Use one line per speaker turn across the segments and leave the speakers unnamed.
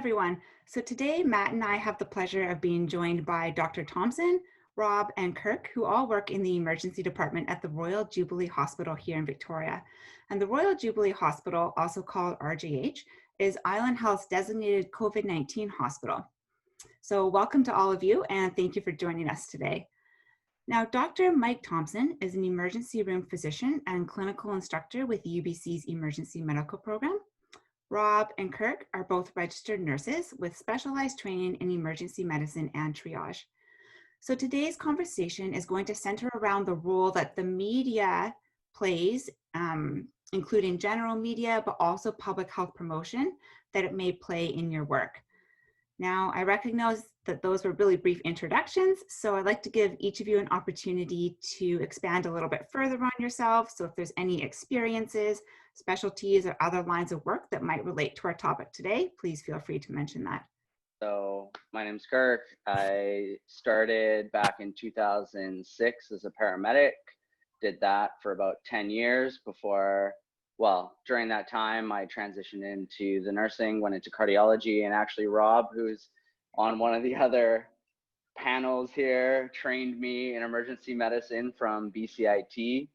everyone. So today, Matt and I have the pleasure of being joined by Dr. Thompson, Rob, and Kirk, who all work in the emergency department at the Royal Jubilee Hospital here in Victoria. And the Royal Jubilee Hospital, also called RJH, is Island Health's designated COVID-19 hospital. So welcome to all of you, and thank you for joining us today. Now, Dr. Mike Thompson is an emergency room physician and clinical instructor with UBC's Emergency Medical Program. Rob and Kirk are both registered nurses with specialized training in emergency medicine and triage. So today's conversation is going to center around the role that the media plays, including general media, but also public health promotion that it may play in your work. Now, I recognize that those were really brief introductions, so I'd like to give each of you an opportunity to expand a little bit further on yourself. So if there's any experiences, specialties, or other lines of work that might relate to our topic today, please feel free to mention that.
So my name's Kirk. I started back in 2006 as a paramedic, did that for about 10 years before, well, during that time, I transitioned into the nursing, went into cardiology, and actually Rob, who's on one of the other panels here, trained me in emergency medicine from BCIT,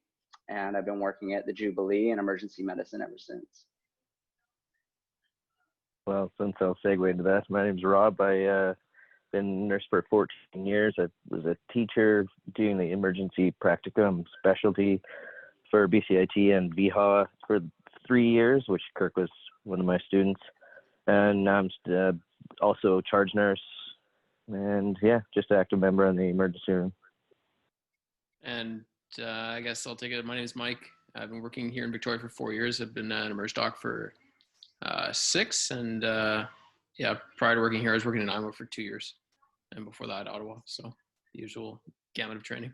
and I've been working at the Jubilee in emergency medicine ever since.
Well, since I'll segue into that, my name's Rob. I've been a nurse for 14 years. I was a teacher doing the emergency practicum specialty for BCIT and VHA for 3 years, which Kirk was one of my students. And now I'm also a charge nurse, and yeah, just an active member in the emergency room.
And I guess I'll take it. My name is Mike. I've been working here in Victoria for 4 years. I've been an emerg doc for 6, and yeah, prior to working here, I was working in Iowa for 2 years, and before that, Ottawa. So the usual gamut of training.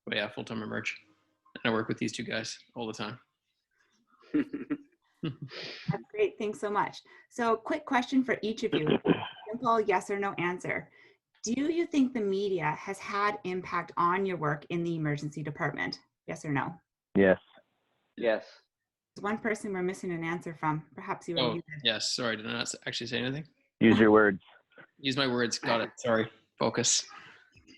But yeah, full-time emerg. And I work with these two guys all the time.
That's great. Thanks so much. So quick question for each of you. Simple yes or no answer. Do you think the media has had impact on your work in the emergency department? Yes or no?
Yes.
Yes.
There's one person we're missing an answer from. Perhaps you already did.
Yes. Sorry, did I not actually say anything?
Use your words.
Use my words. Got it. Sorry. Focus.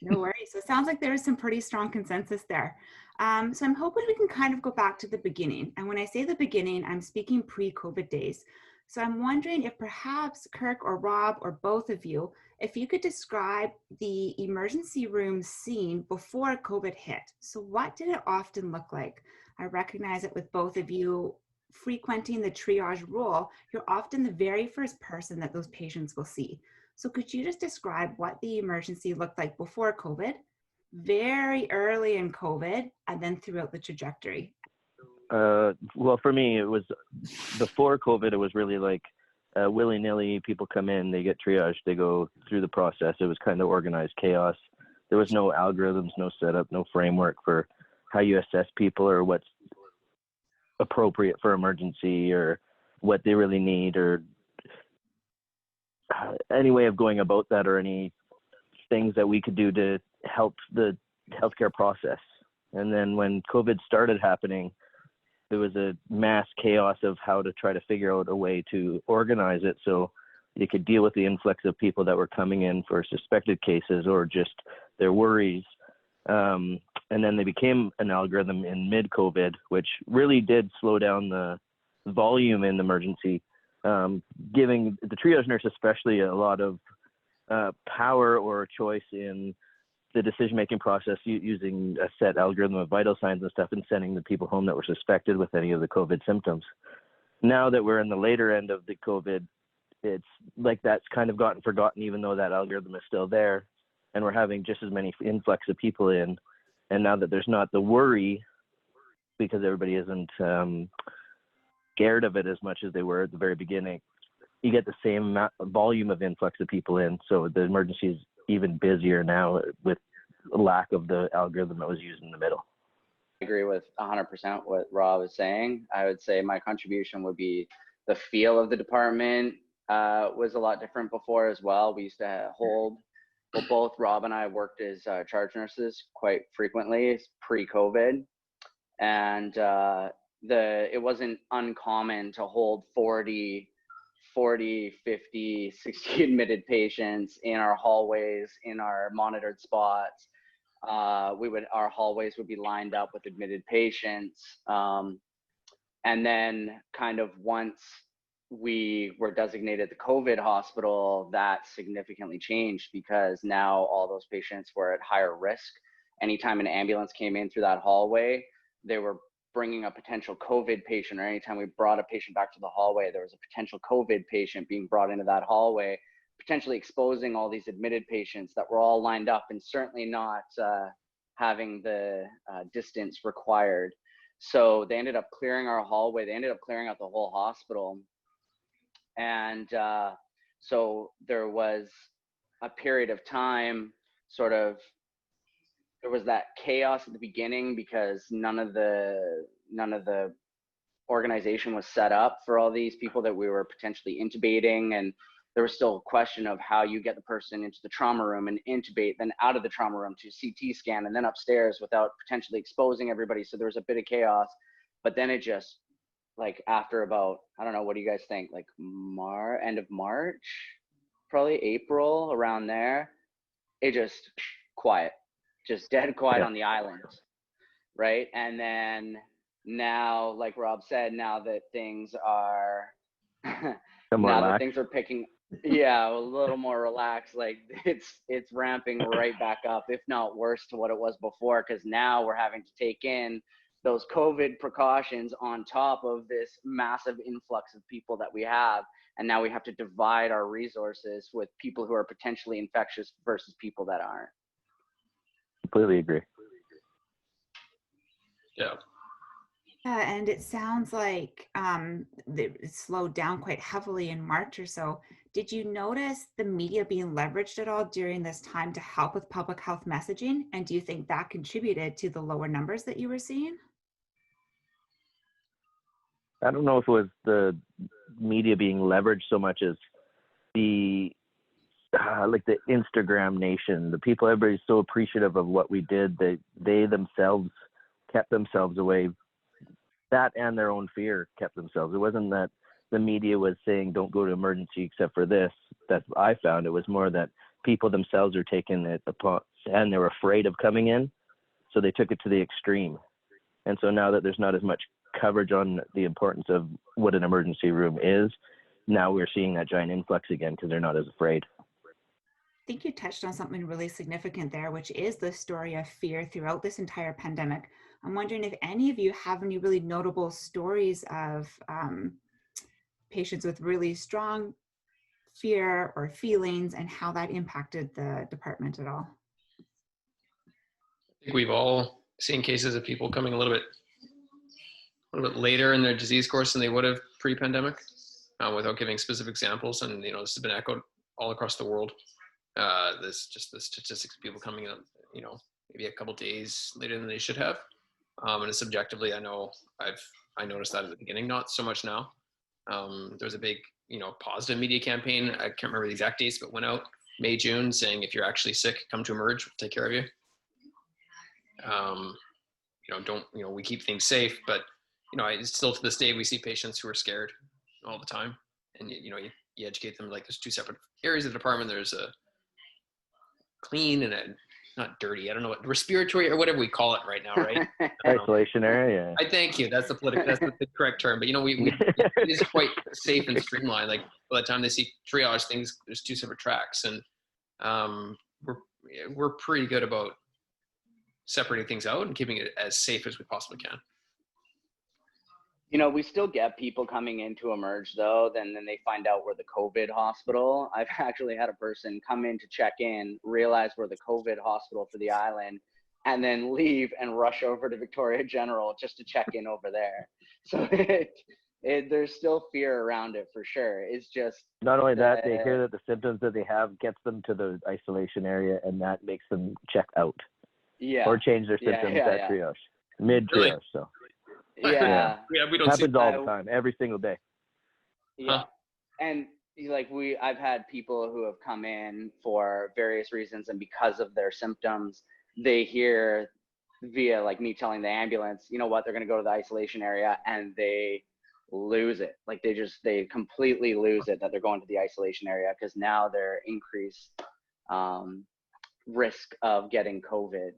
No worries. So it sounds like there is some pretty strong consensus there. So I'm hoping we can kind of go back to the beginning. And when I say the beginning, I'm speaking pre-COVID days. So I'm wondering if perhaps Kirk or Rob or both of you, if you could describe the emergency room scene before COVID hit. So what did it often look like? I recognize it with both of you frequenting the triage role, you're often the very first person that those patients will see. So could you just describe what the emergency looked like before COVID, very early in COVID, and then throughout the trajectory?
Well, for me, it was before COVID, it was really like willy-nilly, people come in, they get triaged, they go through the process. It was kind of organized chaos. There was no algorithms, no setup, no framework for how you assess people or what's appropriate for emergency or what they really need or any way of going about that or any things that we could do to help the healthcare process. And then when COVID started happening, there was a mass chaos of how to try to figure out a way to organize it so you could deal with the influx of people that were coming in for suspected cases or just their worries. And then they became an algorithm in mid-COVID, which really did slow down the volume in the emergency, giving the triage nurse especially a lot of power or choice in the decision-making process using a set algorithm of vital signs and stuff and sending the people home that were suspected with any of the COVID symptoms. Now that we're in the later end of the COVID, it's like that's kind of gotten forgotten, even though that algorithm is still there. And we're having just as many influx of people in. And now that there's not the worry, because everybody isn't scared of it as much as they were at the very beginning, you get the same volume of influx of people in. So the emergency is even busier now with lack of the algorithm that was used in the middle.
I agree with 100% what Rob is saying. I would say my contribution would be the feel of the department was a lot different before as well. We used to hold, well, both Rob and I worked as charge nurses quite frequently pre-COVID. And it wasn't uncommon to hold 40 40, 50, 60 admitted patients in our hallways, in our monitored spots. Our hallways would be lined up with admitted patients. And then kind of once we were designated the COVID hospital, that significantly changed because now all those patients were at higher risk. Anytime an ambulance came in through that hallway, they were bringing a potential COVID patient, or anytime we brought a patient back to the hallway, there was a potential COVID patient being brought into that hallway, potentially exposing all these admitted patients that were all lined up and certainly not having the distance required. So they ended up clearing our hallway. They ended up clearing out the whole hospital. And so there was a period of time, sort of, there was that chaos at the beginning because none of the organization was set up for all these people that we were potentially intubating. And there was still a question of how you get the person into the trauma room and intubate, then out of the trauma room to CT scan, and then upstairs without potentially exposing everybody. So there was a bit of chaos, but then it just, like, after about, I don't know, what do you guys think? Like end of March, probably April, around there, it just quiet, just dead quiet on the island, right? And then now, like Rob said, now that things are, things are picking, a little more relaxed, like it's ramping right back up, if not worse to what it was before, because now we're having to take in those COVID precautions on top of this massive influx of people that we have. And now we have to divide our resources with people who are potentially infectious versus people that aren't.
Completely agree.
Yeah.
Yeah, and it sounds like it slowed down quite heavily in March or so. Did you notice the media being leveraged at all during this time to help with public health messaging? And do you think that contributed to the lower numbers that you were seeing?
I don't know if it was the media being leveraged so much as the like the Instagram nation, the people, everybody's so appreciative of what we did that they themselves kept themselves away. That and their own fear kept themselves. It wasn't that the media was saying don't go to emergency except for this. That I found it was more that people themselves are taking it upon, and they were afraid of coming in, so they took it to the extreme. And so now that there's not as much coverage on the importance of what an emergency room is, now we're seeing that giant influx again because they're not as afraid.
I think you touched on something really significant there, which is the story of fear throughout this entire pandemic. I'm wondering if any of you have any really notable stories of patients with really strong fear or feelings and how that impacted the department at all.
I think we've all seen cases of people coming a little bit later in their disease course than they would have pre-pandemic, without giving specific examples. And this has been echoed all across the world. The statistics of people coming in, maybe a couple days later than they should have. And subjectively, I know I noticed that at the beginning, not so much now. There was a big, positive media campaign. I can't remember the exact dates, but went out May, June, saying if you're actually sick, come to Emerge, we'll take care of you. We keep things safe, but still to this day we see patients who are scared all the time, and you educate them like there's two separate areas of the department. There's a clean and a not dirty. I don't know what respiratory or whatever we call it right now, right?
Isolation area.
I thank you. That's the correct term. But it is quite safe and streamlined. Like by the time they see triage things, there's two separate tracks, and we're pretty good about separating things out and keeping it as safe as we possibly can.
We still get people coming into Emerge though, then they find out we're the COVID hospital. I've actually had a person come in to check in, realize we're the COVID hospital for the island, and then leave and rush over to Victoria General just to check in over there. So there's still fear around it for sure. It's just
not only that, they hear that the symptoms that they have gets them to the isolation area, and that makes them check out. Yeah. Or change their symptoms at triage, mid-triage.
Really?
So.
Yeah,
we don't
happens all the time, every single day.
Yeah, and I've had people who have come in for various reasons, and because of their symptoms, they hear via me telling the ambulance, you know what, they're going to go to the isolation area, and they lose it. Like they completely lose it that they're going to the isolation area, because now they're increased risk of getting COVID.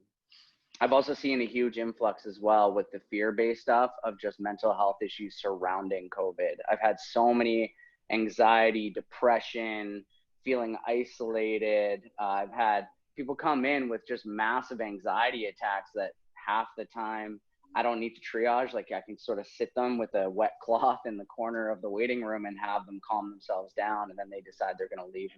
I've also seen a huge influx as well with the fear-based stuff of just mental health issues surrounding COVID. I've had so many anxiety, depression, feeling isolated. I've had people come in with just massive anxiety attacks that half the time I don't need to triage. Like, I can sort of sit them with a wet cloth in the corner of the waiting room and have them calm themselves down, and then they decide they're going to leave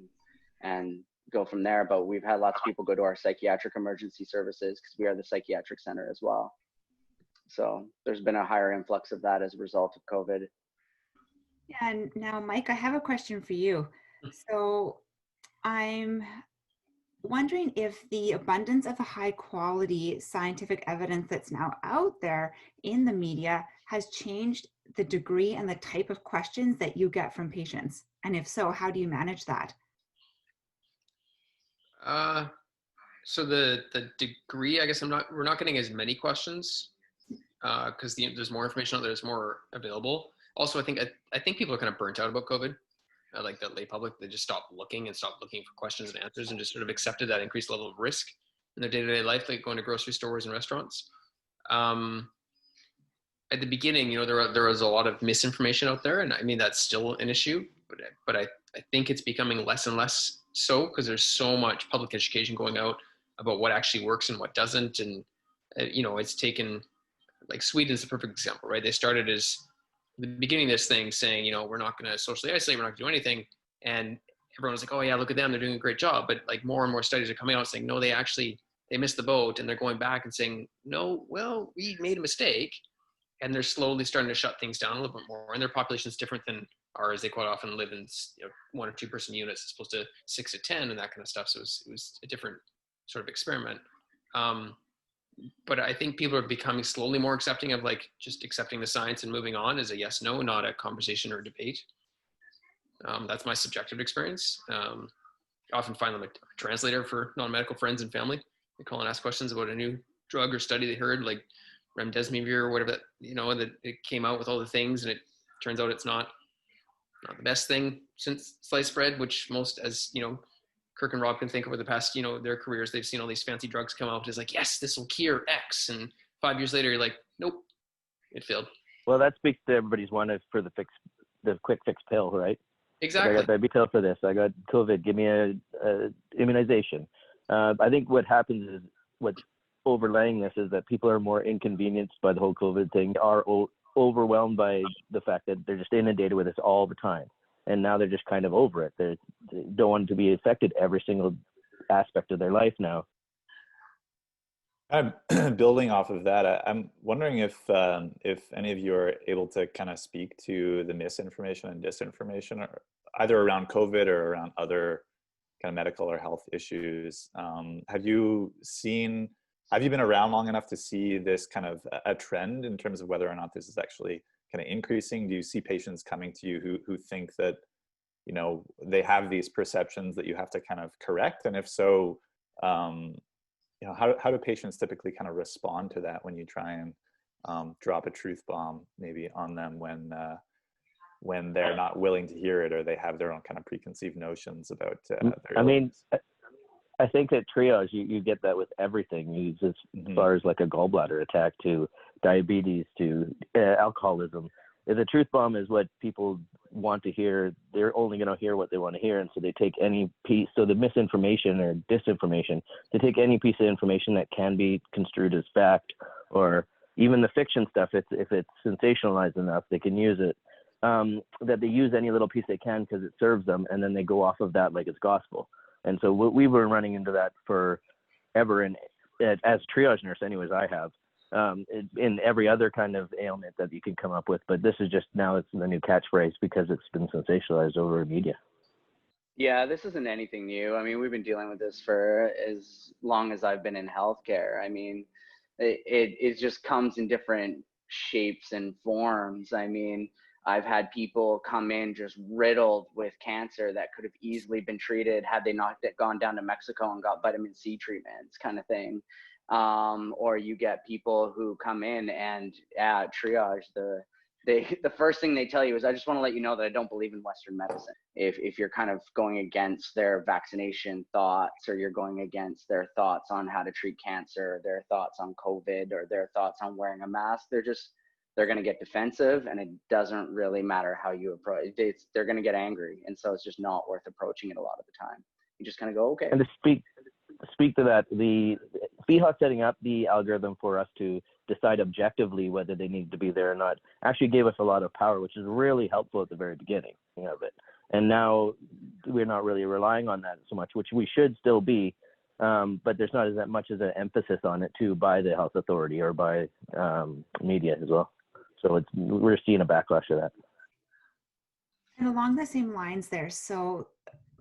and go from there. But we've had lots of people go to our psychiatric emergency services because we are the psychiatric center as well. So there's been a higher influx of that as a result of COVID.
Yeah, and now, Mike, I have a question for you. So I'm wondering if the abundance of the high quality scientific evidence that's now out there in the media has changed the degree and the type of questions that you get from patients. And if so, how do you manage that?
So the degree, I guess we're not getting as many questions because there's more information out there, there's more available. Also, I think people are kind of burnt out about COVID. Like the lay public, they just stopped looking for questions and answers and just sort of accepted that increased level of risk in their day-to-day life, like going to grocery stores and restaurants. At the beginning, there was a lot of misinformation out there, and I mean that's still an issue, but I think it's becoming less and less so because there's so much public education going out about what actually works and what doesn't, and it's taken, like, Sweden's a perfect example, right? They started as the beginning of this thing saying, we're not going to socially isolate, we're not going to do anything, and everyone was like, oh yeah, look at them, they're doing a great job. But like more and more studies are coming out saying, no, they missed the boat, and they're going back and saying, no, well, we made a mistake. And they're slowly starting to shut things down a little bit more. And their population is different than ours. They quite often live in 1 or 2 person units as opposed to 6 to 10 and that kind of stuff. So it was a different sort of experiment. But I think people are becoming slowly more accepting of, like, just accepting the science and moving on as a yes, no, not a conversation or a debate. That's my subjective experience. I often find them a translator for non-medical friends and family. They call and ask questions about a new drug or study they heard, like remdesivir or whatever that, that it came out with all the things, and it turns out it's not the best thing since sliced bread, which most, as Kirk and Rob can think over the past, their careers, they've seen all these fancy drugs come out. It's like, yes, this will cure X. And 5 years later, you're like, nope, it failed.
Well, that speaks to everybody's one for the quick fix pill, right?
Exactly.
I got diabetes for this. I got COVID. Give me a immunization. I think what happens is what's overlaying this is that people are more inconvenienced by the whole COVID thing, are overwhelmed by the fact that they're just inundated with this all the time. And now they're just kind of over it. They don't want to be affected every single aspect of their life now.
Building off of that, I'm wondering if any of you are able to kind of speak to the misinformation and disinformation, or either around COVID or around other kind of medical or health issues. Have you been around long enough to see this kind of a trend in terms of whether or not this is actually kind of increasing? Do you see patients coming to you who think that, they have these perceptions that you have to kind of correct? And if so, how do patients typically kind of respond to that when you try and drop a truth bomb maybe on them when they're not willing to hear it, or they have their own kind of preconceived notions about their illness?
I think that triage, you get that with everything. As far as like a gallbladder attack to diabetes to alcoholism. If the truth bomb is what people want to hear, they're only going to hear what they want to hear. And so they take any piece, so the misinformation or disinformation, they take any piece of information that can be construed as fact, or even the fiction stuff, if it's sensationalized enough, they can use it. That they use any little piece they can because it serves them, and then they go off of that like it's gospel. And so we were running into that forever, and as a triage nurse anyways, I have, in every other kind of ailment that you can come up with. But this is just, now it's the new catchphrase because it's been sensationalized over media.
Yeah, this isn't anything new. I mean, we've been dealing with this for as long as I've been in healthcare. I mean, it just comes in different shapes and forms. I mean, I've had people come in just riddled with cancer that could have easily been treated had they not gone down to Mexico and got vitamin C treatments, kind of thing. Or you get people who come in and at triage, the first thing they tell you is, I just want to let you know that I don't believe in Western medicine. If you're kind of going against their vaccination thoughts, or you're going against their thoughts on how to treat cancer, their thoughts on COVID, or their thoughts on wearing a mask, they're going to get defensive, and it doesn't really matter how you approach it. They're going to get angry. And so it's just not worth approaching it a lot of the time. You just kind of go, okay.
And to speak to that, the FEHA setting up the algorithm for us to decide objectively whether they need to be there or not actually gave us a lot of power, which is really helpful at the very beginning of it. And now we're not really relying on that so much, which we should still be, but there's not as much as an emphasis on it too by the health authority or by media as well. So we're seeing a backlash of that.
And along the same lines there, so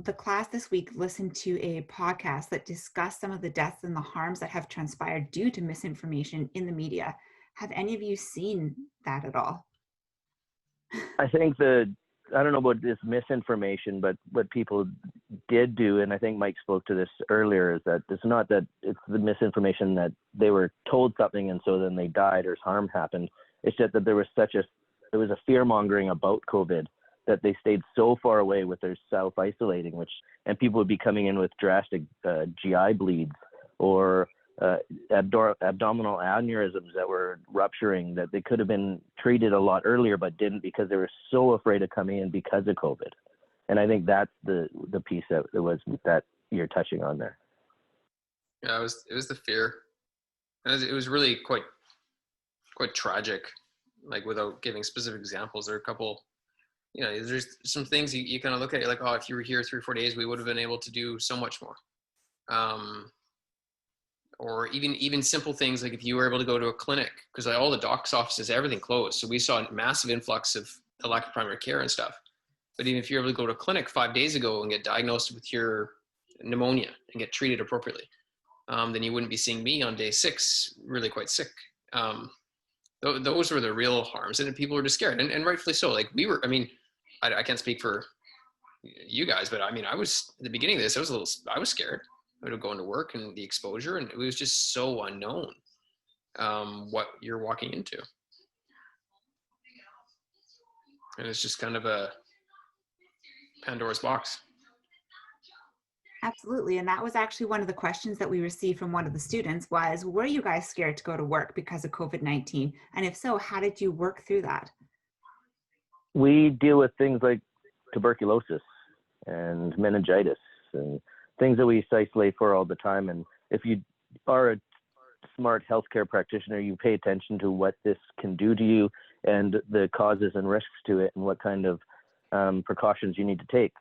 the class this week listened to a podcast that discussed some of the deaths and the harms that have transpired due to misinformation in the media. Have any of you seen that at all?
I think I don't know about this misinformation, but what people did do, and I think Mike spoke to this earlier, is that it's not that it's the misinformation that they were told something and so then they died or harm happened. It's just that there was a fear mongering about COVID that they stayed so far away with their self-isolating, and people would be coming in with drastic GI bleeds or abdominal aneurysms that were rupturing, that they could have been treated a lot earlier but didn't because they were so afraid of coming in because of COVID. And I think that's the piece that you're touching on there.
Yeah, it was the fear. It was really quite tragic. Like, without giving specific examples, there are a couple. There's some things you kind of look at it like, oh, if you were here 3 or 4 days, we would have been able to do so much more. Or even simple things like if you were able to go to a clinic, because all the doc's offices, everything closed. So we saw a massive influx of elective primary care and stuff. But even if you're able to go to a clinic 5 days ago and get diagnosed with your pneumonia and get treated appropriately, then you wouldn't be seeing me on day 6 really quite sick. Those were the real harms, and people were just scared, and rightfully so. Like I can't speak for you guys, but I was at the beginning of this, I was scared. I would go into work and the exposure, and it was just so unknown what you're walking into. And it's just kind of a Pandora's box.
Absolutely. And that was actually one of the questions that we received from one of the students was, were you guys scared to go to work because of COVID-19? And if so, how did you work through that?
We deal with things like tuberculosis and meningitis and things that we isolate for all the time. And if you are a smart healthcare practitioner, you pay attention to what this can do to you and the causes and risks to it and what kind of precautions you need to take.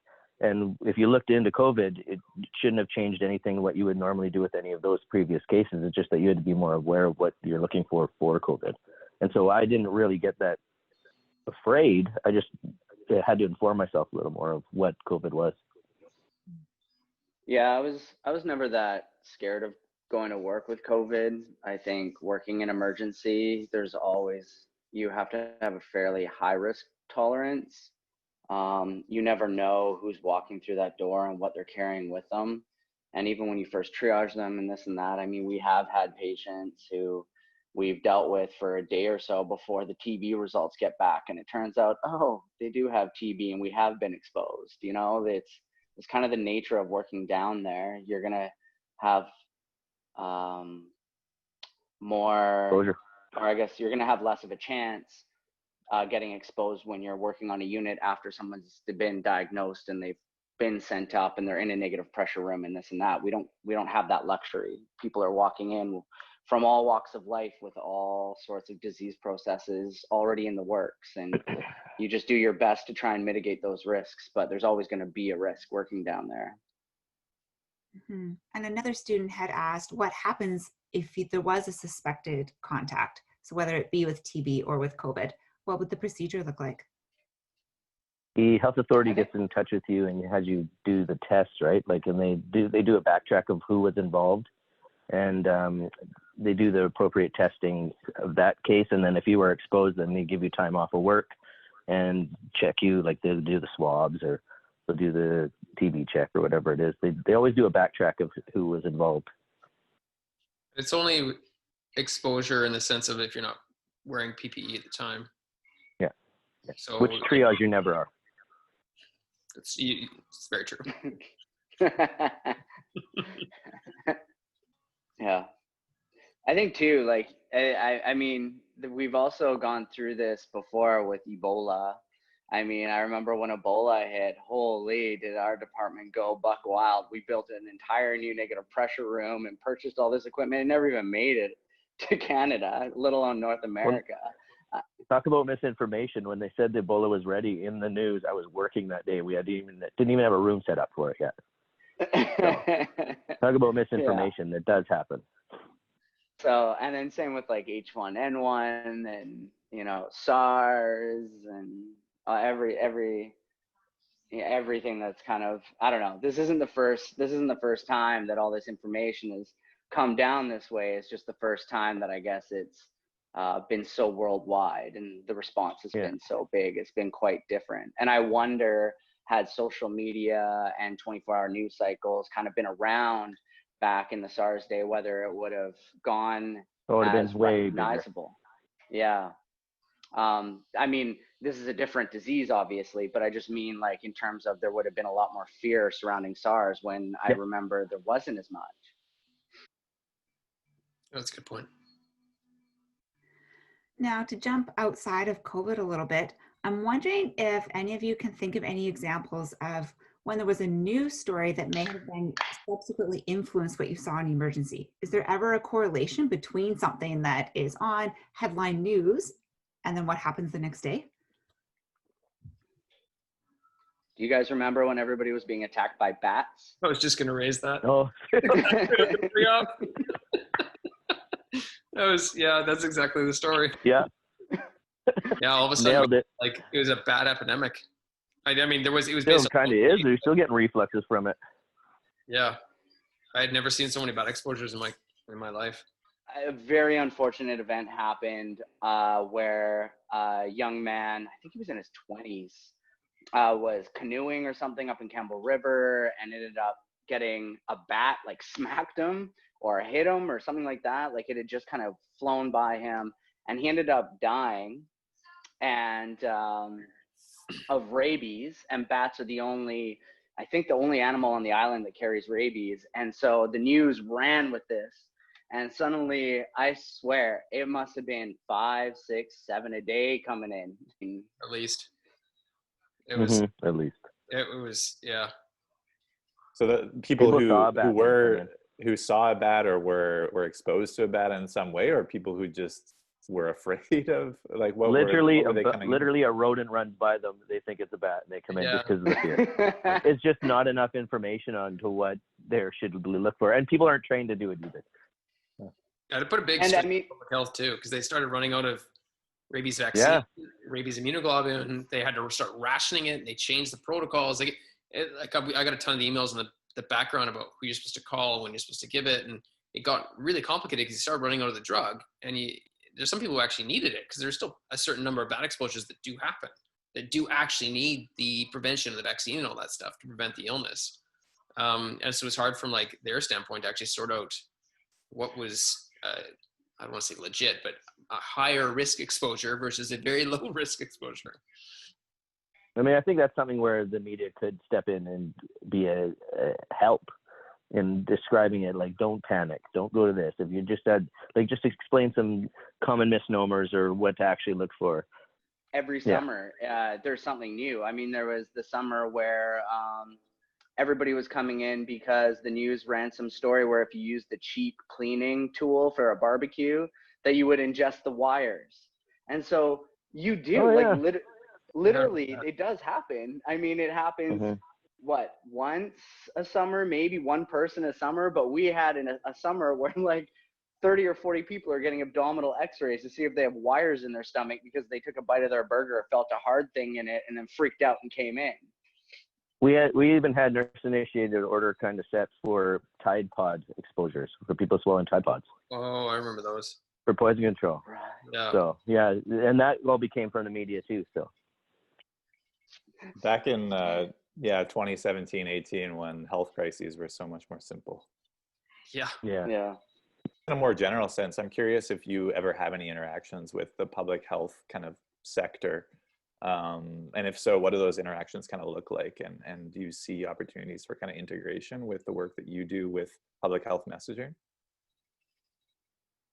And if you looked into COVID, it shouldn't have changed anything what you would normally do with any of those previous cases. It's just that you had to be more aware of what you're looking for COVID. And so I didn't really get that afraid. I just had to inform myself a little more of what COVID was.
Yeah, I was never that scared of going to work with COVID. I think working in emergency, you have to have a fairly high risk tolerance. You never know who's walking through that door and what they're carrying with them. And even when you first triage them and this and that, we have had patients who we've dealt with for a day or so before the TB results get back. And it turns out, oh, they do have TB and we have been exposed. It's kind of the nature of working down there. You're going to have more exposure, or I guess you're going to have less of a chance getting exposed when you're working on a unit after someone's been diagnosed and they've been sent up and they're in a negative pressure room and this and that. We don't have that luxury. People are walking in from all walks of life with all sorts of disease processes already in the works, and you just do your best to try and mitigate those risks, but there's always going to be a risk working down there.
Mm-hmm. And another student had asked what happens if there was a suspected contact, so whether it be with TB or with COVID. What would the procedure look like?
The health authority gets in touch with you and has you do the test, right? And they do a backtrack of who was involved, and they do the appropriate testing of that case. And then if you were exposed, then they give you time off of work and check you, like they'll do the swabs or they'll do the TB check or whatever it is. They always do a backtrack of who was involved.
It's only exposure in the sense of if you're not wearing PPE at the time.
Yeah.
So
Which triage you never are.
it's very true.
Yeah. I think too, like, I mean, we've also gone through this before with Ebola. I mean, I remember when Ebola hit, holy, did our department go buck wild. We built an entire new negative pressure room and purchased all this equipment and never even made it to Canada, let alone North America.
Talk about misinformation. When they said the Ebola was ready in the news, I was working that day. We didn't even have a room set up for it yet. Talk about misinformation. It does happen.
So, and then same with like H1N1 and, you know, SARS and everything that's kind of, I don't know. This isn't the first time that all this information has come down this way. It's just the first time that I guess it's been so worldwide, and the response has been so big. It's been quite different. And I wonder, had social media and 24-hour news cycles kind of been around back in the SARS day, whether it would have gone as recognizable. Yeah. I mean, this is a different disease, obviously, but I just mean like in terms of there would have been a lot more fear surrounding SARS when I remember there wasn't as much.
That's a good point.
Now, to jump outside of COVID a little bit, I'm wondering if any of you can think of any examples of when there was a news story that may have been subsequently influenced what you saw in emergency. Is there ever a correlation between something that is on headline news and then what happens the next day?
Do you guys remember when everybody was being attacked by bats?
I was just going to raise that.
Oh,
that's exactly the story.
yeah.
Yeah, all of a sudden,
Nailed it.
like it was a bad epidemic. I mean, it was
Still
basically
kind of is. You're still getting reflexes from it.
Yeah, I had never seen so many bad exposures in my life.
A very unfortunate event happened where a young man, I think he was in his 20s, was canoeing or something up in Campbell River and ended up getting a bat like smacked him or hit him or something like that. Like it had just kind of flown by him, and he ended up dying and of rabies. And bats are the only animal on the island that carries rabies. And so the news ran with this, and suddenly, I swear, it must have been 5, 6, 7 a day coming in.
At least. It was
at least.
It was, yeah.
So the people who saw a bat or were exposed to a bat in some way, or people who just were afraid of, like, what
literally
were they
literally a rodent runs by them, they think it's a bat, and they come in just because of the fear. It's just not enough information on to what they should look for, and people aren't trained to do it either.
Yeah, to put a big strain on public health too, because they started running out of rabies vaccine, rabies immunoglobulin. They had to start rationing it. And they changed the protocols. I got a ton of emails in the background about who you're supposed to call, when you're supposed to give it, and it got really complicated because you started running out of the drug. And there's some people who actually needed it because there's still a certain number of bad exposures that do happen, that do actually need the prevention of the vaccine and all that stuff to prevent the illness. And so it's hard from like their standpoint to actually sort out what was I don't want to say legit, but a higher risk exposure versus a very low risk exposure.
I mean, I think that's something where the media could step in and be a help in describing it. Like, don't panic, don't go to this. If you just said, like, just explain some common misnomers or what to actually look for.
Every summer, there's something new. I mean, there was the summer where everybody was coming in because the news ran some story where if you use the cheap cleaning tool for a barbecue, that you would ingest the wires. And so you do, literally, it does happen. I mean, it happens, once a summer, maybe one person a summer, but we had a summer where like 30 or 40 people are getting abdominal x-rays to see if they have wires in their stomach because they took a bite of their burger, felt a hard thing in it, and then freaked out and came in.
We even had nurse-initiated order kind of sets for Tide Pod exposures for people swallowing Tide Pods.
Oh, I remember those.
For poison control.
Right.
Yeah.
So, yeah, and that all became from the media too, so.
Back in 2017, 18, when health crises were so much more simple.
Yeah.
In
a more general sense, I'm curious if you ever have any interactions with the public health kind of sector, And if so, what do those interactions kind of look like? And do you see opportunities for kind of integration with the work that you do with public health messaging?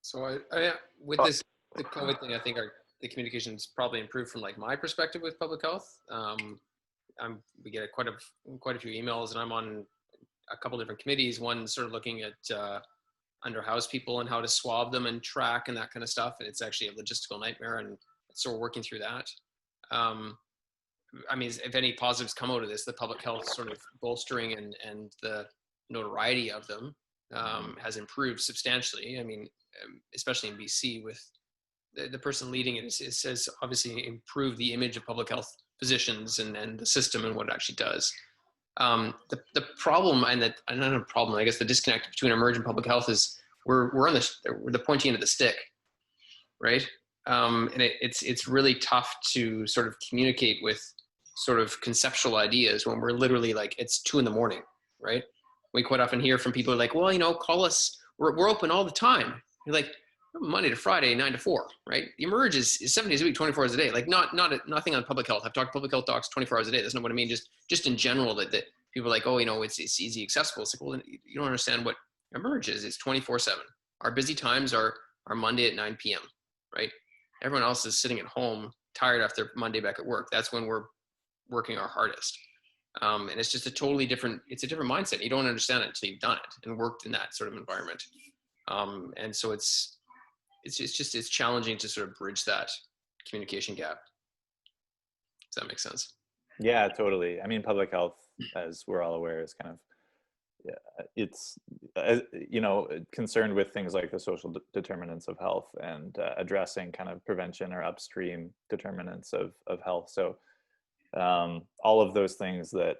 So with this, the COVID thing, I think the communication's probably improved from like my perspective with public health. We get quite a few emails, and I'm on a couple different committees. One sort of looking at underhoused people and how to swab them and track and that kind of stuff. And it's actually a logistical nightmare, and so we're working through that. I mean, if any positives come out of this, the public health sort of bolstering and the notoriety of them has improved substantially. I mean, especially in BC with the person leading it says obviously improve the image of public health physicians and the system and what it actually does. The problem not a problem, I guess the disconnect between emergent public health is we're on the pointy end of the stick, right? And it's really tough to sort of communicate with sort of conceptual ideas when we're literally like, it's 2 a.m, right? We quite often hear from people like, well, call us, we're open all the time. You're like, Monday to Friday, 9 to 4, right? The Emerge is 7 days a week, 24 hours a day. Like nothing on public health. I've talked to public health docs 24 hours a day. That's not what I mean. Just in general that people are like, oh, it's easy accessible. It's like, well, you don't understand what Emerge is. It's 24/7. Our busy times are Monday at 9 p.m., right? Everyone else is sitting at home, tired after Monday back at work. That's when we're working our hardest. And it's just it's a different mindset. You don't understand it until you've done it and worked in that sort of environment. And so it's challenging to sort of bridge that communication gap. Does that make sense?
Yeah, totally. I mean, public health, as we're all aware, is kind of, it's, concerned with things like the social determinants of health and addressing kind of prevention or upstream determinants of health. So all of those things that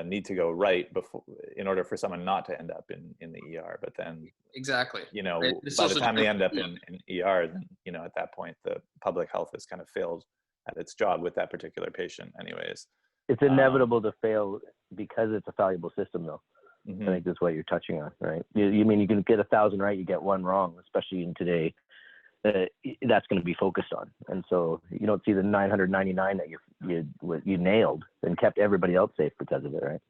need to go right before, in order for someone not to end up in the ER. But then
exactly,
right? By the time they end up in ER, then at that point the public health has kind of failed at its job with that particular patient anyways. It's
inevitable to fail because it's a valuable system, though. I think that's what you're touching on, right? You mean you can get 1,000 right, you get 1 wrong, especially in today. That's going to be focused on, and so you don't see the 999 that you nailed and kept everybody else safe because of it, right?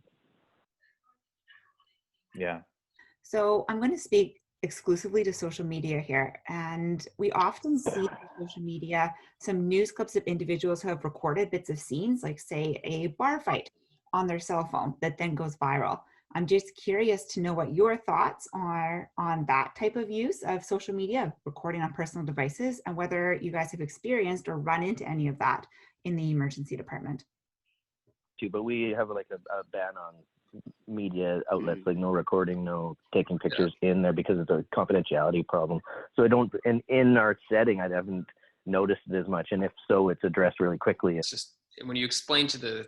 Yeah.
So I'm going to speak exclusively to social media here, and we often see on social media some news clips of individuals who have recorded bits of scenes, like say a bar fight, on their cell phone that then goes viral. I'm just curious to know what your thoughts are on that type of use of social media, recording on personal devices, and whether you guys have experienced or run into any of that in the emergency department.
But we have like a ban on media outlets, like no recording, no taking pictures in there because it's a confidentiality problem. So I don't, and in our setting, I haven't noticed it as much. And if so, it's addressed really quickly.
It's just when you explain to the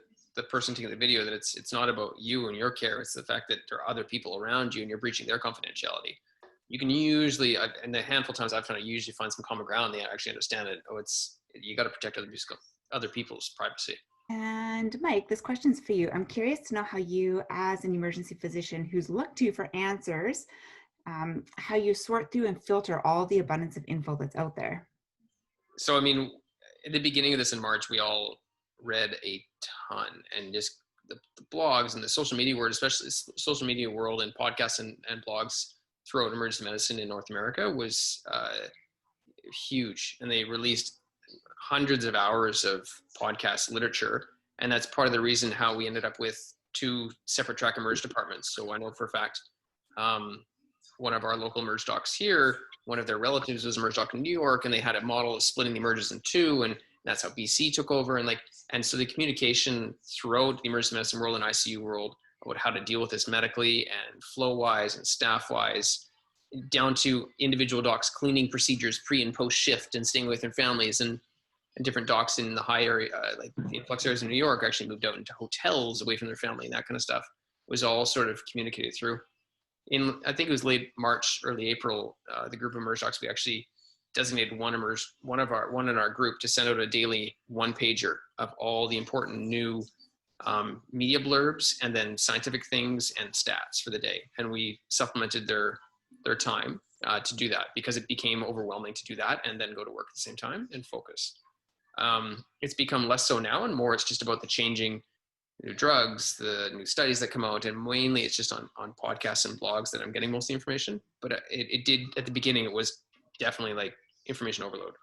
person taking the video that it's not about you and your care, it's the fact that there are other people around you and you're breaching their confidentiality. You can usually, and the handful of times I've found, usually find some common ground. They actually understand it. You got to protect other people's privacy.
And Mike, this question's for you. I'm curious to know how you, as an emergency physician who's looked to for answers, how you sort through and filter all the abundance of info that's out there.
So, I mean, at the beginning of this in March, we all read a ton, and just the blogs and the social media world, especially social media world and podcasts and blogs throughout emergency medicine in North America was huge. And they released hundreds of hours of podcast literature. And that's part of the reason how we ended up with 2 separate track emerge departments. So I know for a fact, one of our local emerge docs here, one of their relatives was emerge doc in New York, and they had a model of splitting the emerges in 2. And that's how BC took over. And so the communication throughout the emergency medicine world and ICU world about how to deal with this medically and flow wise and staff wise, down to individual docs cleaning procedures pre and post shift and staying with their families, and different docs in the high area, like the influx areas in New York, actually moved out into hotels away from their family, and that kind of stuff was all sort of communicated through. I think it was late March, early April, the group of emerge docs, we actually designated one in our group to send out a daily 1-pager of all the important new media blurbs and then scientific things and stats for the day. And we supplemented their time to do that, because it became overwhelming to do that and then go to work at the same time and focus. It's become less so now, and more it's just about the changing new drugs, the new studies that come out, and mainly it's just on podcasts and blogs that I'm getting most of the information. But it did at the beginning, it was definitely like information overload,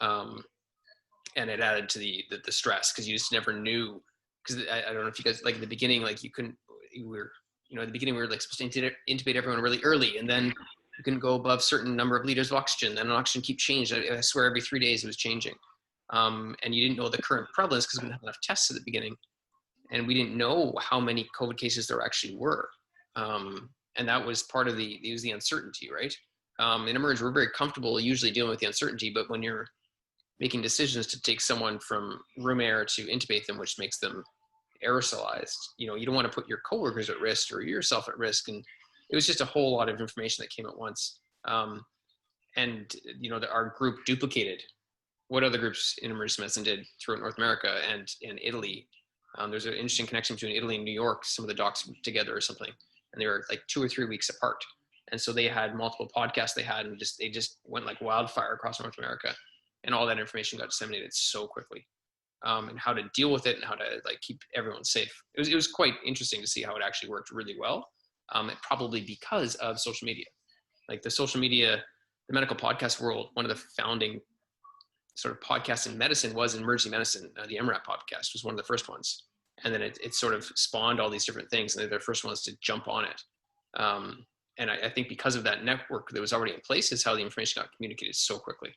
and it added to the stress because you just never knew. Because I don't know if you guys, like, at the beginning, like at the beginning we were like supposed to intubate everyone really early, and then you couldn't go above certain number of liters of oxygen, and oxygen keep changing. I swear every 3 days it was changing. And you didn't know the current prevalence because we didn't have enough tests at the beginning, and we didn't know how many COVID cases there actually were. And that was part of the uncertainty, right? In Emerge, we're very comfortable usually dealing with the uncertainty, but when you're making decisions to take someone from room air to intubate them, which makes them aerosolized, you don't want to put your coworkers at risk or yourself at risk. And it was just a whole lot of information that came at once. And our group duplicated what other groups in emergency medicine did throughout North America and in Italy. There's an interesting connection between Italy and New York. Some of the docs together or something, and they were like 2 or 3 weeks apart. And so they had multiple podcasts they had, and they just went like wildfire across North America. And all that information got disseminated so quickly, and how to deal with it and how to like keep everyone safe. It was quite interesting to see how it actually worked really well. Probably because of social media, like the social media, the medical podcast world. One of the founding sort of podcasts in medicine was emergency medicine. The MRAP podcast was one of the first ones, and then it sort of spawned all these different things, and they're the first ones to jump on it. And I think because of that network that was already in place is how the information got communicated so quickly.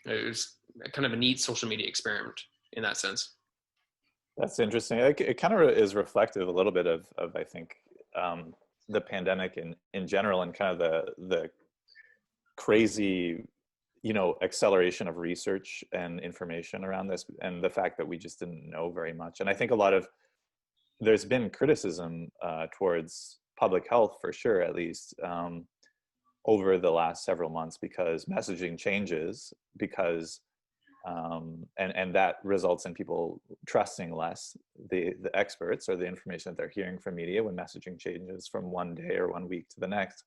It was kind of a neat social media experiment in that sense.
That's interesting. It kind of is reflective a little bit of I think, the pandemic in general, and kind of the crazy, acceleration of research and information around this, and the fact that we just didn't know very much. And I think there's been criticism towards public health, for sure, at least, over the last several months, because messaging changes, because and that results in people trusting less the experts or the information that they're hearing from media when messaging changes from one day or 1 week to the next.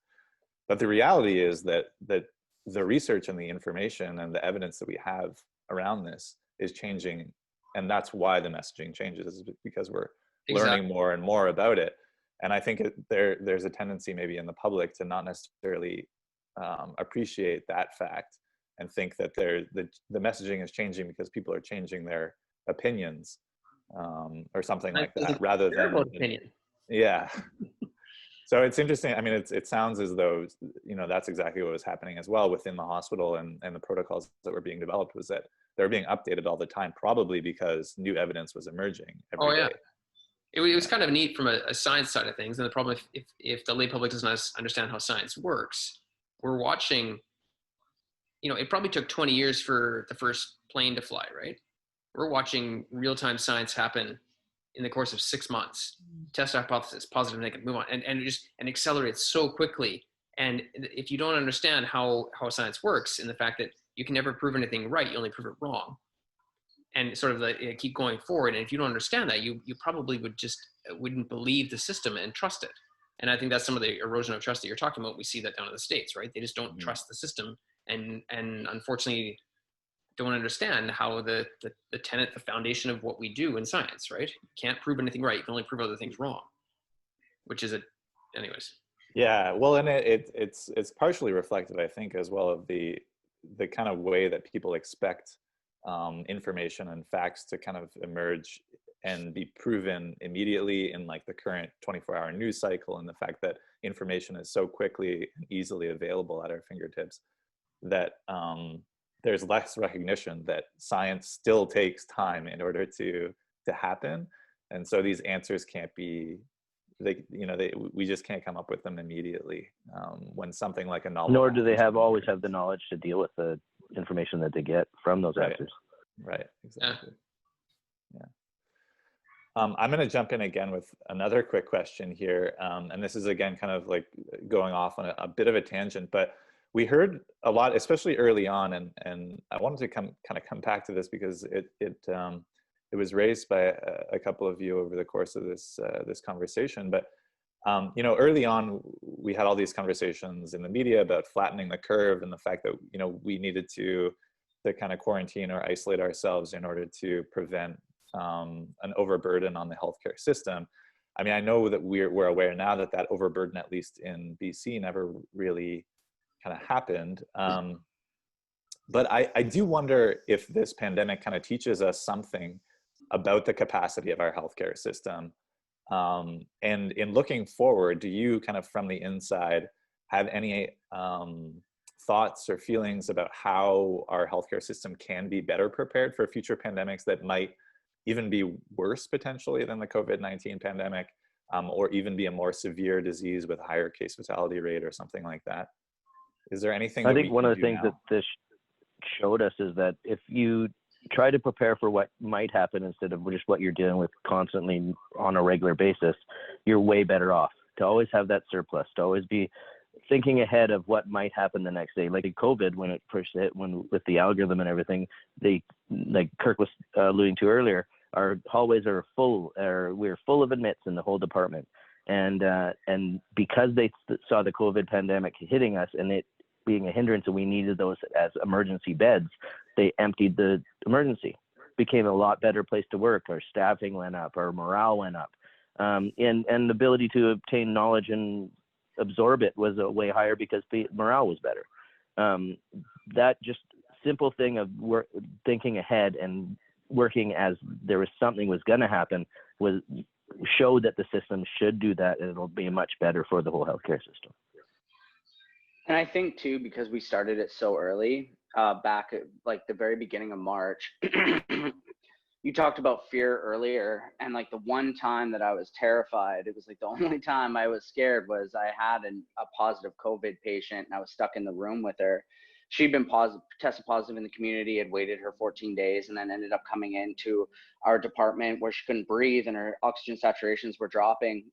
But the reality is that the research and the information and the evidence that we have around this is changing, and that's why the messaging changes, because we're learning more and more about it. And I think there's a tendency maybe in the public to not necessarily appreciate that fact and think that the messaging is changing because people are changing their opinions, or something like that, rather than
opinion.
Yeah. So it's interesting. I mean, it sounds as though, that's exactly what was happening as well within the hospital, and the protocols that were being developed was that they were being updated all the time, probably because new evidence was emerging every day.
It was kind of neat from a science side of things. And the problem, if the lay public doesn't understand how science works, we're watching, it probably took 20 years for the first plane to fly, right? We're watching real-time science happen in the course of 6 months. Test hypothesis, positive, negative, move on, and accelerate so quickly. And if you don't understand how science works, and the fact that you can never prove anything right, you only prove it wrong, and sort of keep going forward. And if you don't understand that, you probably wouldn't believe the system and trust it. And I think that's some of the erosion of trust that you're talking about. We see that down in the States, right? They just don't trust the system, and unfortunately don't understand how the tenet, the foundation of what we do in science, right? You can't prove anything right. You can only prove other things wrong, which is anyways.
Yeah, well, and it's partially reflective, I think, as well, of the kind of way that people expect information and facts to kind of emerge and be proven immediately in like the current 24-hour news cycle, and the fact that information is so quickly and easily available at our fingertips that there's less recognition that science still takes time in order to happen. And so these answers can't be, we just can't come up with them immediately when something like a novel.
Nor do they always have the knowledge to deal with the information that they get from those answers.
Right, exactly. Yeah. I'm going to jump in again with another quick question here. And this is, again, kind of like going off on a bit of a tangent, but we heard a lot, especially early on, and I wanted to come back to this because it was raised by a couple of you over the course of this conversation. But early on, we had all these conversations in the media about flattening the curve, and the fact that we needed to to kind of quarantine or isolate ourselves in order to prevent an overburden on the healthcare system. I mean, I know that we're aware now that that overburden, at least in BC, never really kind of happened. But I do wonder if this pandemic kind of teaches us something about the capacity of our healthcare system. And in looking forward, do you kind of from the inside have any thoughts or feelings about how our healthcare system can be better prepared for future pandemics that might even be worse potentially than the COVID-19 pandemic, or even be a more severe disease with a higher case fatality rate or something like that? Is there anything
I
that
think one of the things that this showed us is that if you try to prepare for what might happen instead of just what you're dealing with constantly on a regular basis, you're way better off to always have that surplus, to always be thinking ahead of what might happen the next day. Like in COVID, when it first hit, with the algorithm and everything, like Kirk was alluding to earlier, our hallways are full, we're full of admits in the whole department. And because they saw the COVID pandemic hitting us and it being a hindrance and we needed those as emergency beds, they emptied the emergency. Became a lot better place to work. Our staffing went up, our morale went up. And the ability to obtain knowledge and absorb it was way higher because morale was better. That just simple thing of thinking ahead and working as there was something was going to happen showed that the system should do that, and it'll be much better for the whole healthcare system.
And I think too, because we started it so early, back at like the very beginning of March, you talked about fear earlier, and like the one time that I was terrified, it was like the only time I was scared was I had a positive COVID patient and I was stuck in the room with her. She'd been tested positive in the community, had waited her 14 days, and then ended up coming into our department where she couldn't breathe and her oxygen saturations were dropping.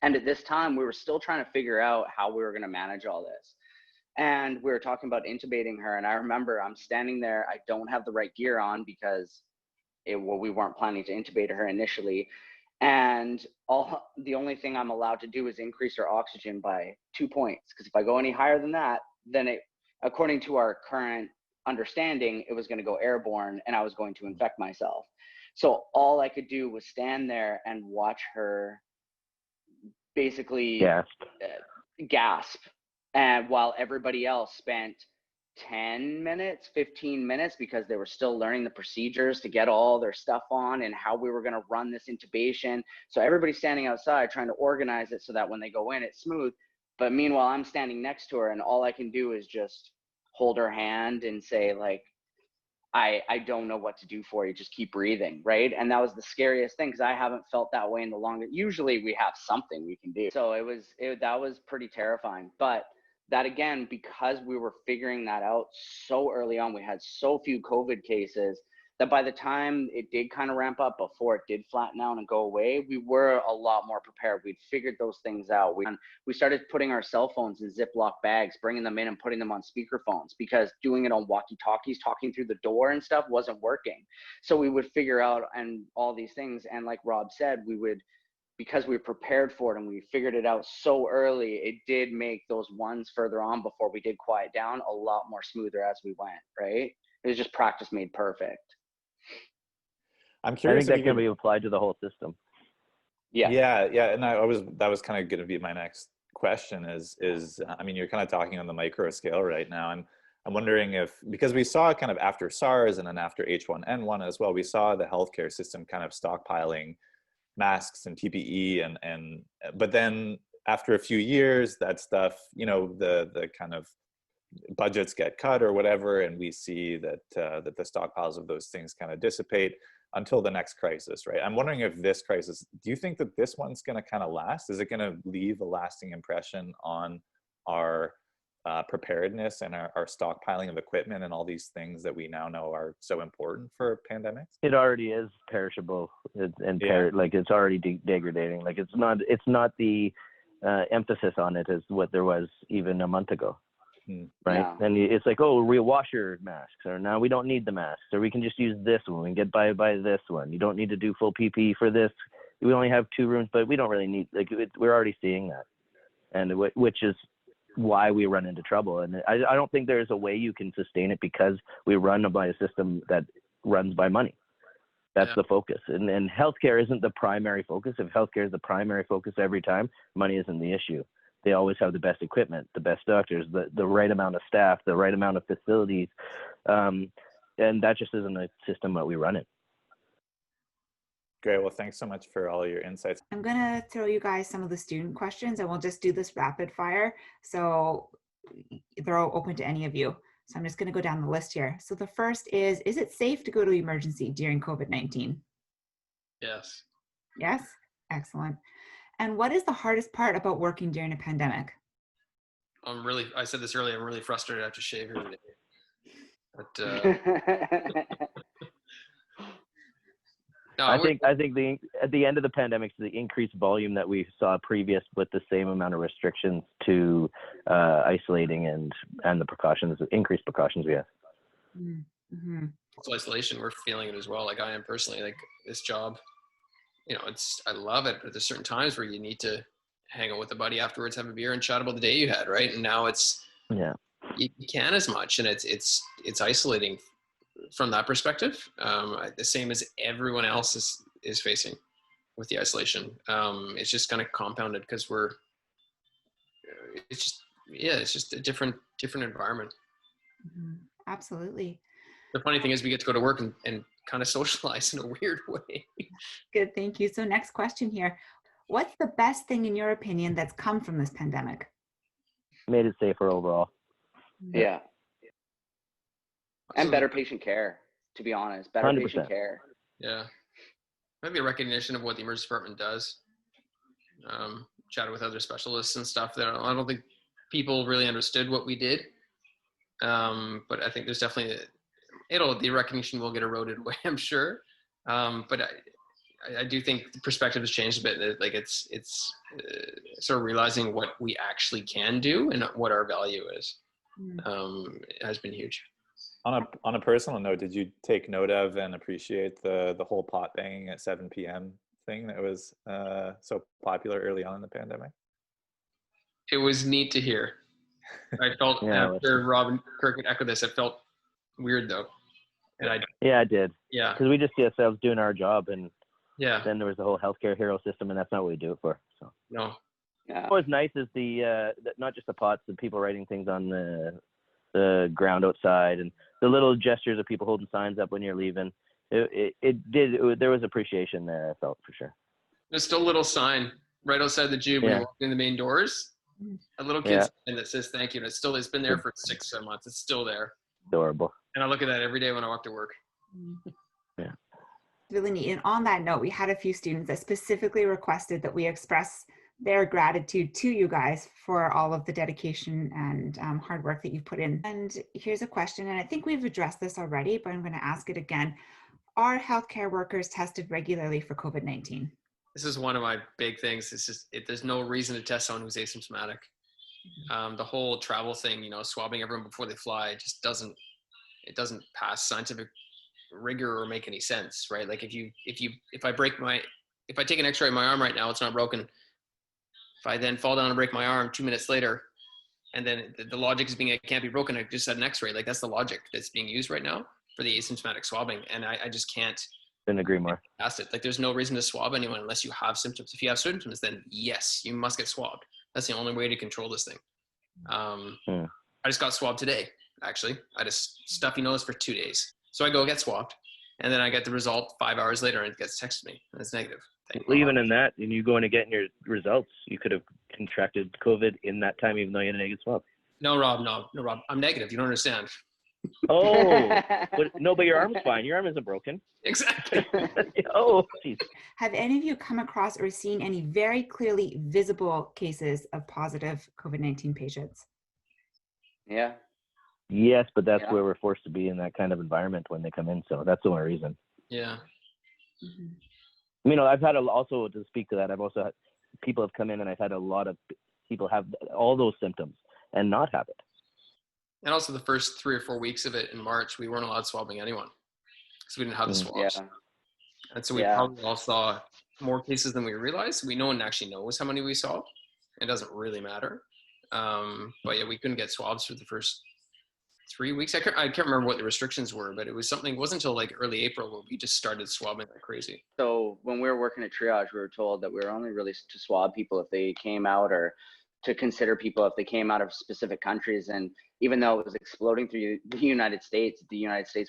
And at this time, we were still trying to figure out how we were going to manage all this. And we were talking about intubating her. And I remember I'm standing there. I don't have the right gear on because we weren't planning to intubate her initially. And the only thing I'm allowed to do is increase her oxygen by 2 points. Because if I go any higher than that, then according to our current understanding, it was going to go airborne and I was going to infect myself. So all I could do was stand there and watch her basically gasp. And while everybody else spent 10 minutes, 15 minutes, because they were still learning the procedures to get all their stuff on and how we were going to run this intubation. So everybody's standing outside trying to organize it so that when they go in, it's smooth. But meanwhile, I'm standing next to her and all I can do is just hold her hand and say, like, I don't know what to do for you. Just keep breathing, right? And that was the scariest thing because I haven't felt that way in the longest. Usually we have something we can do. So that was pretty terrifying. But that again, because we were figuring that out so early on, we had so few COVID cases that by the time it did kind of ramp up, before it did flatten out and go away, we were a lot more prepared. We'd figured those things out. We started putting our cell phones in Ziploc bags, bringing them in and putting them on speakerphones, because doing it on walkie-talkies, talking through the door and stuff wasn't working. So we would figure out and all these things. And like Rob said, because we were prepared for it and we figured it out so early, it did make those ones further on before we did quiet down a lot more smoother as we went, right? It was just practice made perfect.
I'm curious.
I think that can be applied to the whole system.
Yeah. And that was kind of going to be my next question is, I mean, you're kind of talking on the micro scale right now. And I'm wondering because we saw kind of after SARS and then after H1N1 as well, we saw the healthcare system kind of stockpiling masks and PPE but then after a few years, that stuff, the kind of budgets get cut or whatever, and we see that the stockpiles of those things kind of dissipate until the next crisis, right? I'm wondering if this crisis, do you think that this one's going to kind of last? Is it going to leave a lasting impression on our preparedness and our stockpiling of equipment and all these things that we now know are so important for pandemics?
It already is perishable like it's already degrading. Like it's not the emphasis on it as what there was even a month ago. Right. Yeah. And it's like, oh, we'll wash your masks, or now we don't need the masks, or we can just use this one. We can get by this one. You don't need to do full PPE for this. We only have 2 rooms, but we don't really need, we're already seeing that. And which is why we run into trouble. And I don't think there's a way you can sustain it because we run by a system that runs by money. That's the focus. And healthcare isn't the primary focus. If healthcare is the primary focus every time, money isn't the issue. They always have the best equipment, the best doctors, the right amount of staff, the right amount of facilities. And that just isn't a system that we run in.
Great. Well, thanks so much for all your insights.
I'm going to throw you guys some of the student questions and we'll just do this rapid fire. So they're all open to any of you. So I'm just going to go down the list here. So the first is it safe to go to emergency during COVID-19?
Yes.
Yes? Excellent. And what is the hardest part about working during a pandemic?
I said this earlier, I'm really frustrated I have to shave here today. But no,
I think at the end of the pandemic, the increased volume that we saw previous with the same amount of restrictions to isolating and the precautions, increased precautions we have.
Mm-hmm.
Also isolation, we're feeling it as well. Like I am personally, like this job, I love it, but there's certain times where you need to hang out with a buddy afterwards, have a beer and chat about the day you had, right? And now you can't as much, and it's isolating from that perspective. The same as everyone else is facing with the isolation. It's just kind of compounded because it's just a different environment.
Mm-hmm. Absolutely.
The funny thing is we get to go to work and kind of socialize in a weird way.
Good, thank you. So next question here. What's the best thing in your opinion that's come from this pandemic?
Made it safer overall.
Yeah. And better patient care, to be honest. Better
100%.
Patient care.
Yeah. Maybe a recognition of what the emergency department does. Chatted with other specialists and stuff that I don't think people really understood what we did. But I think there's definitely the recognition will get eroded away, I'm sure. But I do think the perspective has changed a bit. Like it's sort of realizing what we actually can do and what our value is. It has been huge.
On a personal note, did you take note of and appreciate the whole pot banging at 7 p.m. thing that was so popular early on in the pandemic?
It was neat to hear. I felt after Rob and Kirk would echo this, it felt weird though. And I did. Yeah.
Because we just see ourselves doing our job, and
then
there was the whole healthcare hero system, and that's not what we do it for. So
no.
Yeah. What was nice is the not just the pots, the people writing things on the ground outside, and the little gestures of people holding signs up when you're leaving. There was appreciation there, I felt, for sure.
There's still a little sign right outside the Jube when you walk in the main doors. A little kid sign that says thank you. And it's been there for 6-7 months. It's still there.
Adorable.
And I look at that every day when I walk to work.
Yeah.
Really neat. And on that note, we had a few students that specifically requested that we express their gratitude to you guys for all of the dedication and hard work that you've put in. And here's a question, and I think we've addressed this already, but I'm going to ask it again. Are healthcare workers tested regularly for COVID-19?
This is one of my big things. There's no reason to test someone who's asymptomatic. The whole travel thing, swabbing everyone before they fly, just doesn't pass scientific rigor or make any sense, right? Like if I take an X-ray of my arm right now, it's not broken. If I then fall down and break my arm 2 minutes later, and then the logic is being it can't be broken, I just had an X-ray. Like that's the logic that's being used right now for the asymptomatic swabbing, and I just can't.
Couldn't agree more.
Past it. Like there's no reason to swab anyone unless you have symptoms. If you have symptoms, then yes, you must get swabbed. That's the only way to control this thing. I just got swabbed today. Actually, I just stuffy nose for 2 days. So I go get swabbed, and then I get the result 5 hours later, and it gets texted me, and it's negative.
Well, even in that, and you go in and get your results, you could have contracted COVID in that time, even though you had a negative swab.
No, Rob. I'm negative. You don't understand.
Oh, but your arm's fine. Your arm isn't broken.
Exactly.
Oh, geez.
Have any of you come across or seen any very clearly visible cases of positive COVID-19 patients?
Yeah.
Yes, but that's where we're forced to be in that kind of environment when they come in. So that's the only reason.
Yeah.
Mm-hmm.
I've had also to speak to that. I've also had people have come in, and I've had a lot of people have all those symptoms and not have it.
And also the first 3 or 4 weeks of it in March, we weren't allowed swabbing anyone because we didn't have the swabs.
Yeah.
And so we probably all saw more cases than we realized. No one actually knows how many we saw. It doesn't really matter. But yeah, we couldn't get swabs for the first 3 weeks. I can't remember what the restrictions were, but it was something. It wasn't until like early April where we just started swabbing like crazy.
So when we were working at triage, we were told that we were only really to swab people if they came out, or to consider people if they came out of specific countries. And even though it was exploding through the United States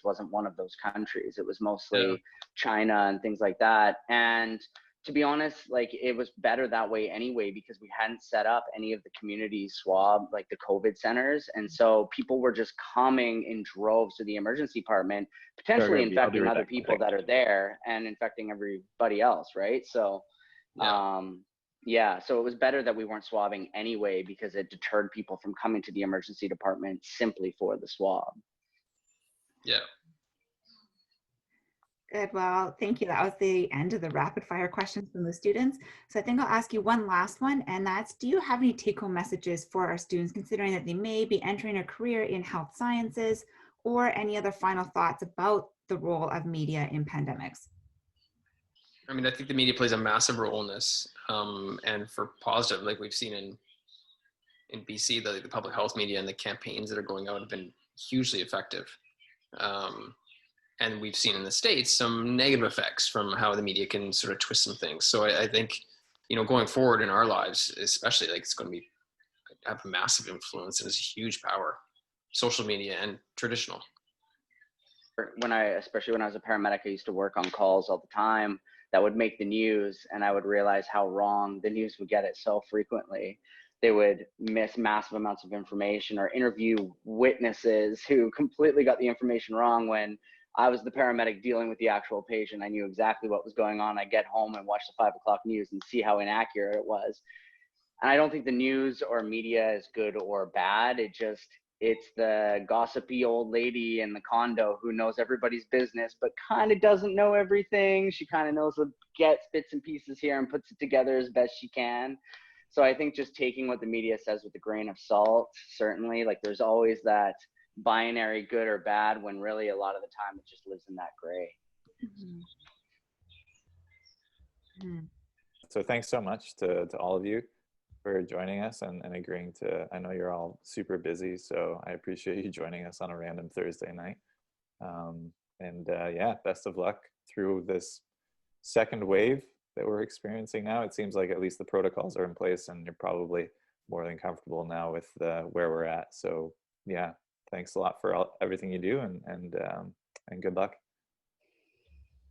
wasn't one of those countries. It was mostly China and things like that. And to be honest, like, it was better that way anyway, because we hadn't set up any of the community swab, like the COVID centers. And so people were just coming in droves to the emergency department, potentially infecting other people that are there and infecting everybody else, right? So, yeah, so it was better that we weren't swabbing anyway, because it deterred people from coming to the emergency department simply for the swab.
Yeah.
Good. Well, thank you. That was the end of the rapid fire questions from the students. So I think I'll ask you one last one, and that's, do you have any take-home messages for our students, considering that they may be entering a career in health sciences, or any other final thoughts about the role of media in pandemics?
I mean, I think the media plays a massive role in this, and for positive, like we've seen in BC, the public health media and the campaigns that are going out have been hugely effective. And we've seen in the States some negative effects from how the media can sort of twist some things. So I think, going forward in our lives, especially, like, it's going to have a massive influence, and it's a huge power, social media and traditional.
Especially when I was a paramedic, I used to work on calls all the time that would make the news, and I would realize how wrong the news would get it so frequently. They would miss massive amounts of information, or interview witnesses who completely got the information wrong. When I was the paramedic dealing with the actual patient, I knew exactly what was going on. I'd get home and watch the 5 o'clock news and see how inaccurate it was. And I don't think the news or media is good or bad. It's the gossipy old lady in the condo who knows everybody's business, but kind of doesn't know everything. She kind of knows what gets bits and pieces here and puts it together as best she can. So I think just taking what the media says with a grain of salt, certainly, like, there's always that binary good or bad, when really a lot of the time it just lives in that gray.
So thanks so much to all of you for joining us and agreeing to, I know you're all super busy, so I appreciate you joining us on a random Thursday night. Yeah, best of luck through this second wave that we're experiencing now. It seems like at least the protocols are in place, and you're probably more than comfortable now with where we're at. So yeah, thanks a lot for everything you do, and good luck.